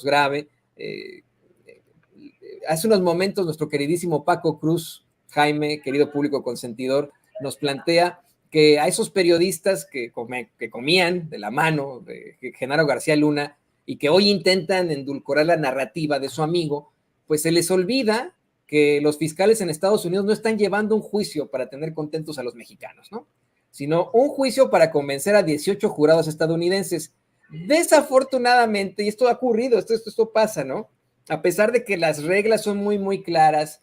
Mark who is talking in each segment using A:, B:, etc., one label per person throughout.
A: grave. Hace unos momentos nuestro queridísimo Paco Cruz, Jaime, querido público consentidor, nos plantea que a esos periodistas que comían de la mano de Genaro García Luna y que hoy intentan endulcorar la narrativa de su amigo, pues se les olvida que los fiscales en Estados Unidos no están llevando un juicio para tener contentos a los mexicanos, ¿no? Sino un juicio para convencer a 18 jurados estadounidenses. Desafortunadamente, y esto ha ocurrido, esto pasa, ¿no? A pesar de que las reglas son muy, muy claras,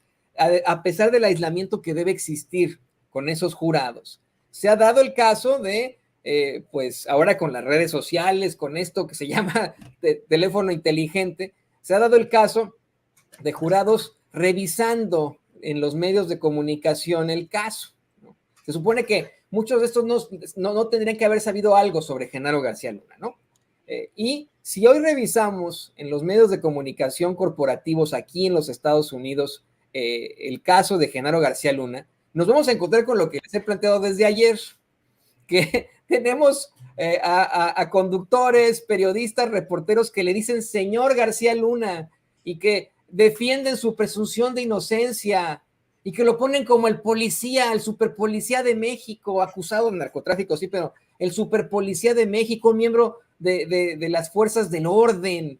A: a pesar del aislamiento que debe existir con esos jurados, se ha dado el caso de, pues ahora con las redes sociales, con esto que se llama teléfono inteligente, se ha dado el caso de jurados revisando en los medios de comunicación el caso, ¿no? Se supone que muchos de estos no tendrían que haber sabido algo sobre Genaro García Luna, ¿no? Y si hoy revisamos en los medios de comunicación corporativos aquí en los Estados Unidos el caso de Genaro García Luna, nos vamos a encontrar con lo que les he planteado desde ayer, que tenemos a conductores, periodistas, reporteros que le dicen señor García Luna y que defienden su presunción de inocencia y que lo ponen como el policía, el superpolicía de México, acusado de narcotráfico, sí, pero el superpolicía de México, miembro de las fuerzas del orden.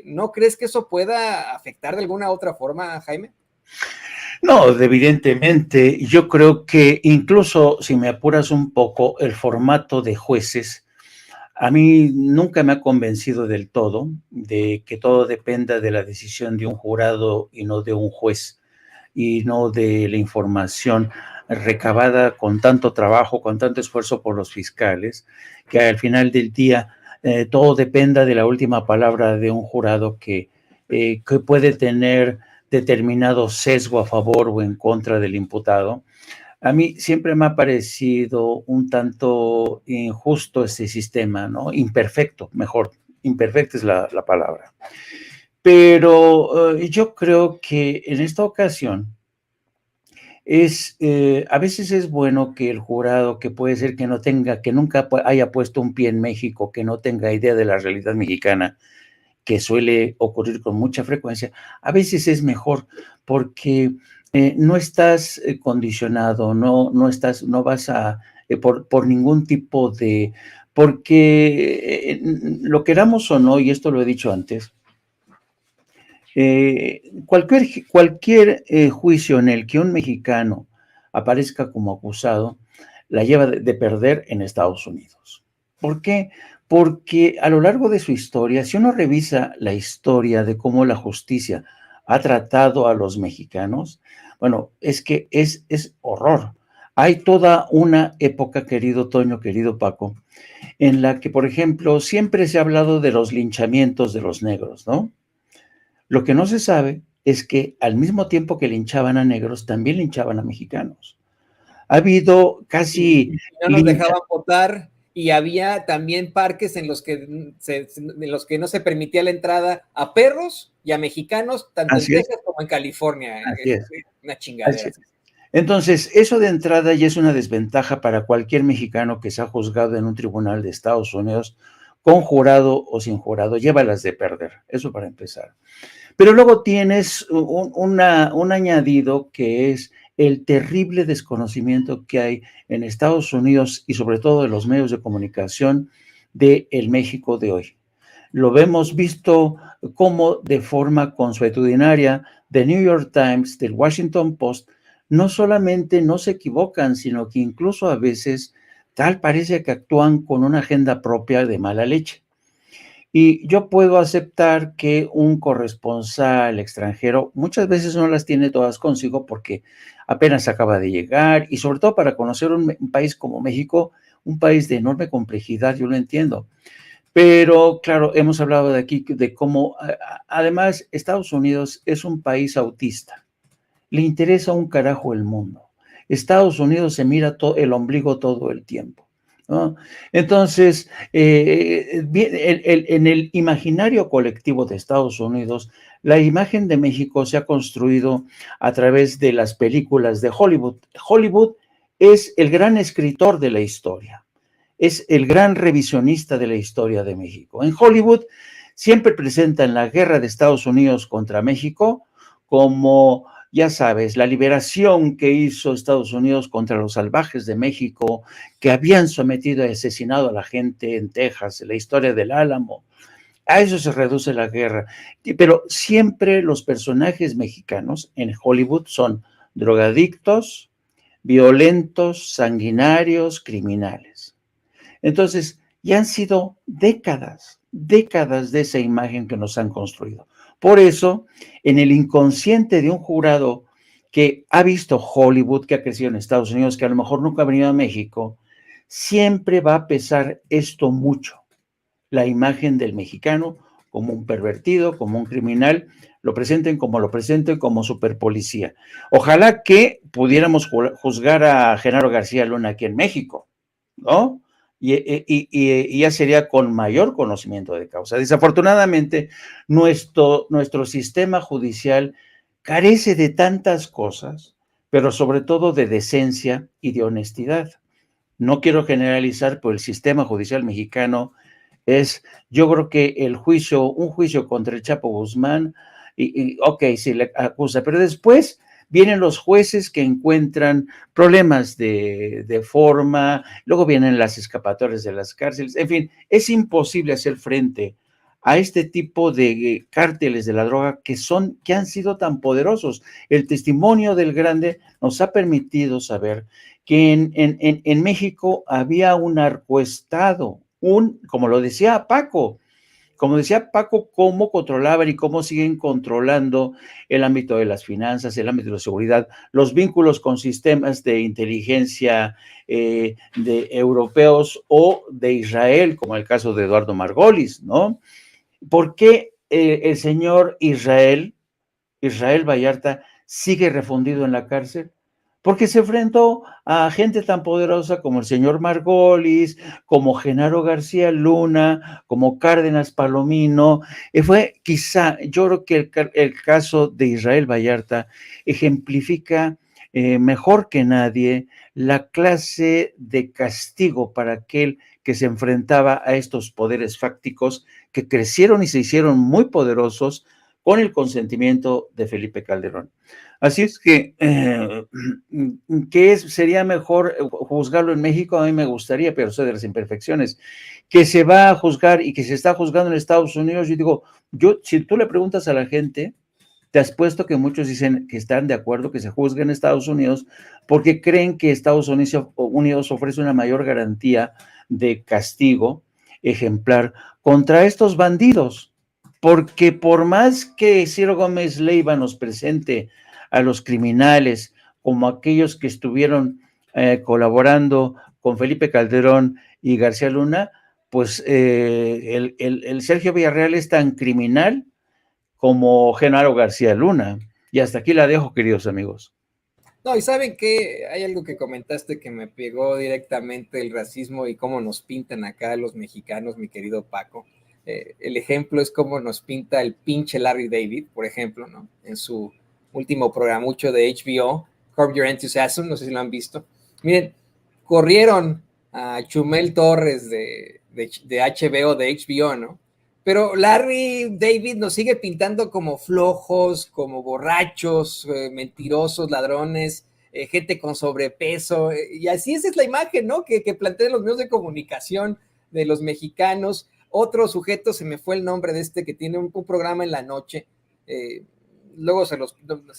A: ¿No crees que eso pueda afectar de alguna otra forma, Jaime?
B: No, evidentemente, yo creo que incluso si me apuras un poco, el formato de jueces, a mí nunca me ha convencido del todo de que todo dependa de la decisión de un jurado y no de un juez, y no de la información recabada con tanto trabajo, con tanto esfuerzo por los fiscales, que al final del día todo dependa de la última palabra de un jurado que puede tener determinado sesgo a favor o en contra del imputado. A mí siempre me ha parecido un tanto injusto este sistema, ¿no? Imperfecto, mejor, imperfecta es la palabra. Pero yo creo que en esta ocasión a veces es bueno que el jurado, que puede ser que no tenga, que nunca haya puesto un pie en México, que no tenga idea de la realidad mexicana, que suele ocurrir con mucha frecuencia, a veces es mejor porque no estás condicionado, no vas a, por ningún tipo de, porque lo queramos o no, y esto lo he dicho antes, cualquier juicio en el que un mexicano aparezca como acusado, la lleva de perder en Estados Unidos. ¿Por qué? Porque a lo largo de su historia, si uno revisa la historia de cómo la justicia ha tratado a los mexicanos, bueno, es que es horror. Hay toda una época, querido Toño, querido Paco, en la que, por ejemplo, siempre se ha hablado de los linchamientos de los negros, ¿no? Lo que no se sabe es que al mismo tiempo que linchaban a negros, también linchaban a mexicanos. Ha habido casi...
A: Y no nos dejaban votar, y había también parques en los que no se permitía la entrada a perros y a mexicanos, tanto en Texas como en California.
B: Así es.
A: Una chingadera.
B: Entonces, eso de entrada ya es una desventaja para cualquier mexicano que se ha juzgado en un tribunal de Estados Unidos, con jurado o sin jurado, llévalas de perder. Eso para empezar. Pero luego tienes un añadido que es el terrible desconocimiento que hay en Estados Unidos y sobre todo en los medios de comunicación del México de hoy. Lo hemos visto como de forma consuetudinaria The New York Times, del Washington Post, no solamente no se equivocan, sino que incluso a veces tal parece que actúan con una agenda propia de mala leche. Y yo puedo aceptar que un corresponsal extranjero muchas veces no las tiene todas consigo porque apenas acaba de llegar, y sobre todo para conocer un país como México, un país de enorme complejidad, yo lo entiendo. Pero claro, hemos hablado de aquí de cómo además Estados Unidos es un país autista. Le interesa un carajo el mundo. Estados Unidos se mira el ombligo todo el tiempo, ¿no? Entonces, en el imaginario colectivo de Estados Unidos, la imagen de México se ha construido a través de las películas de Hollywood. Hollywood es el gran escritor de la historia, es el gran revisionista de la historia de México. En Hollywood siempre presentan la guerra de Estados Unidos contra México como, ya sabes, la liberación que hizo Estados Unidos contra los salvajes de México que habían sometido y asesinado a la gente en Texas, la historia del Álamo. A eso se reduce la guerra. Pero siempre los personajes mexicanos en Hollywood son drogadictos, violentos, sanguinarios, criminales. Entonces, ya han sido décadas de esa imagen que nos han construido. Por eso, en el inconsciente de un jurado que ha visto Hollywood, que ha crecido en Estados Unidos, que a lo mejor nunca ha venido a México, siempre va a pesar esto mucho. La imagen del mexicano como un pervertido, como un criminal, lo presenten como superpolicía. Ojalá que pudiéramos juzgar a Genaro García Luna aquí en México, ¿no? Y ya sería con mayor conocimiento de causa. Desafortunadamente, nuestro sistema judicial carece de tantas cosas, pero sobre todo de decencia y de honestidad. No quiero generalizar, pero el sistema judicial mexicano yo creo que un juicio contra el Chapo Guzmán, ok, sí le acusa, pero después vienen los jueces que encuentran problemas de forma, luego vienen las escapatorias de las cárceles, en fin, es imposible hacer frente a este tipo de cárteles de la droga que han sido tan poderosos. El testimonio del Grande nos ha permitido saber que en México había un narcoestado, como decía Paco, cómo controlaban y cómo siguen controlando el ámbito de las finanzas, el ámbito de la seguridad, los vínculos con sistemas de inteligencia de europeos o de Israel, como el caso de Eduardo Margolis, ¿no? ¿Por qué el señor Israel Vallarta sigue refundido en la cárcel? Porque se enfrentó a gente tan poderosa como el señor Margolis, como Genaro García Luna, como Cárdenas Palomino. Fue quizá, yo creo que el caso de Israel Vallarta ejemplifica mejor que nadie la clase de castigo para aquel que se enfrentaba a estos poderes fácticos que crecieron y se hicieron muy poderosos con el consentimiento de Felipe Calderón. Así es que, sería mejor juzgarlo en México? A mí me gustaría, pero sé de las imperfecciones. Que se va a juzgar y que se está juzgando en Estados Unidos, yo digo, si tú le preguntas a la gente, te has puesto que muchos dicen que están de acuerdo que se juzgue en Estados Unidos porque creen que Estados Unidos ofrece una mayor garantía de castigo ejemplar contra estos bandidos. Porque por más que Ciro Gómez Leiva nos presente a los criminales como aquellos que estuvieron colaborando con Felipe Calderón y García Luna, pues el Sergio Villarreal es tan criminal como Genaro García Luna. Y hasta aquí la dejo, queridos amigos.
A: No, y saben que hay algo que comentaste que me pegó directamente, el racismo y cómo nos pintan acá los mexicanos, mi querido Paco. El ejemplo es cómo nos pinta el pinche Larry David, por ejemplo, ¿no? En su último programucho de HBO, Curb Your Enthusiasm, no sé si lo han visto. Miren, corrieron a Chumel Torres de HBO, de HBO, ¿no? Pero Larry David nos sigue pintando como flojos, como borrachos, mentirosos, ladrones, gente con sobrepeso, y así esa es la imagen, ¿no? Que plantean los medios de comunicación de los mexicanos. Otro sujeto, se me fue el nombre de este, que tiene un programa en la noche, luego se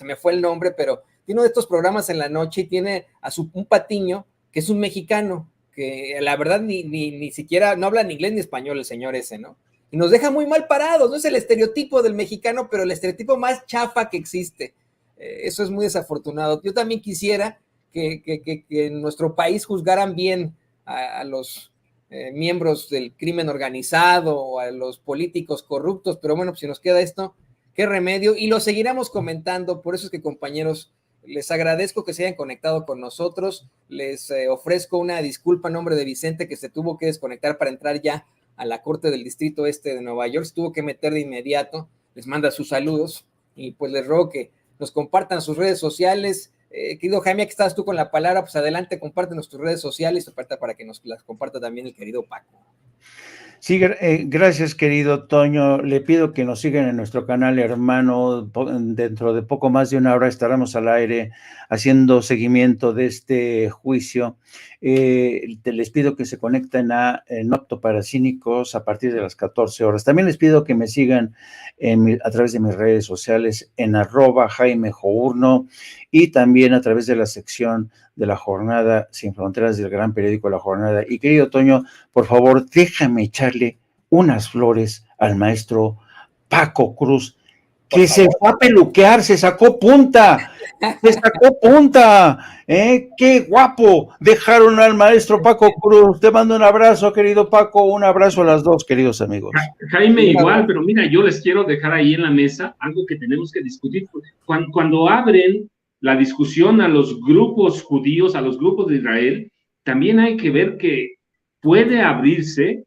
A: me fue el nombre, pero tiene uno de estos programas en la noche y tiene un patiño que es un mexicano, que la verdad ni siquiera, no habla ni inglés ni español el señor ese, ¿no? Y nos deja muy mal parados, no es el estereotipo del mexicano, pero el estereotipo más chafa que existe. Eso es muy desafortunado. Yo también quisiera que en nuestro país juzgaran bien a los miembros del crimen organizado o a los políticos corruptos, pero bueno, pues si nos queda esto, qué remedio, y lo seguiremos comentando. Por eso es que, compañeros, les agradezco que se hayan conectado con nosotros, les ofrezco una disculpa en nombre de Vicente, que se tuvo que desconectar para entrar ya a la Corte del Distrito Este de Nueva York, se tuvo que meter de inmediato, les manda sus saludos, y pues les ruego que nos compartan sus redes sociales. Querido Jaime, que estás tú con la palabra, pues adelante, compártenos tus redes sociales, para que nos las comparta también el querido Paco.
B: Sí, gracias, querido Toño. Le pido que nos sigan en nuestro canal hermano. Dentro de poco más de una hora estaremos al aire haciendo seguimiento de este juicio. Les pido que se conecten a No Apto para Cínicos a partir de las 14 horas. También les pido que me sigan a través de mis redes sociales en @JaimeJourno y también a través de la sección de La Jornada Sin Fronteras del gran periódico La Jornada. Y querido Toño, por favor, déjame echarle unas flores al maestro Paco Cruz, que se fue a peluquear, se sacó punta, qué guapo, dejaron al maestro Paco Cruz. Te mando un abrazo, querido Paco, un abrazo a las dos, queridos amigos.
C: Jaime, igual, pero mira, yo les quiero dejar ahí en la mesa algo que tenemos que discutir. Cuando abren la discusión a los grupos judíos, a los grupos de Israel, también hay que ver que puede abrirse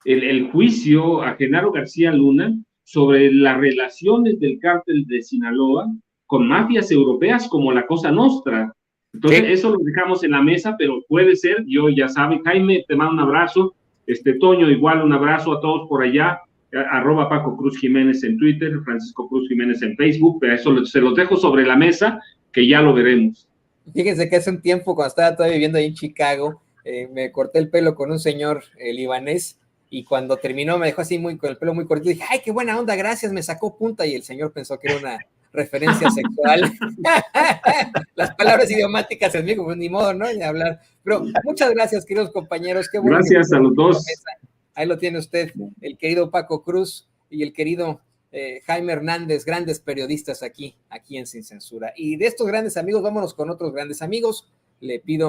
C: el juicio a Genaro García Luna sobre las relaciones del cártel de Sinaloa con mafias europeas como la Cosa Nostra. Entonces, eso lo dejamos en la mesa, pero puede ser, yo ya saben, Jaime, te mando un abrazo, Toño, igual un abrazo a todos por allá, @Paco Cruz Jiménez en Twitter, Francisco Cruz Jiménez en Facebook, pero eso se los dejo sobre la mesa, que ya lo veremos.
A: Fíjense que hace un tiempo, cuando estaba todavía viviendo ahí en Chicago, me corté el pelo con un señor libanés, y cuando terminó me dejó así con el pelo muy cortito, y dije, ¡ay, qué buena onda, gracias! Me sacó punta, y el señor pensó que era una referencia sexual. Las palabras idiomáticas en mí, como ni modo, ¿no? Ni hablar. Pero muchas gracias, queridos compañeros. Qué bueno.
C: Gracias a los dos.
A: Ahí lo tiene usted, el querido Paco Cruz y el querido Jaime Hernández, grandes periodistas aquí en Sin Censura. Y de estos grandes amigos, vámonos con otros grandes amigos. Le pido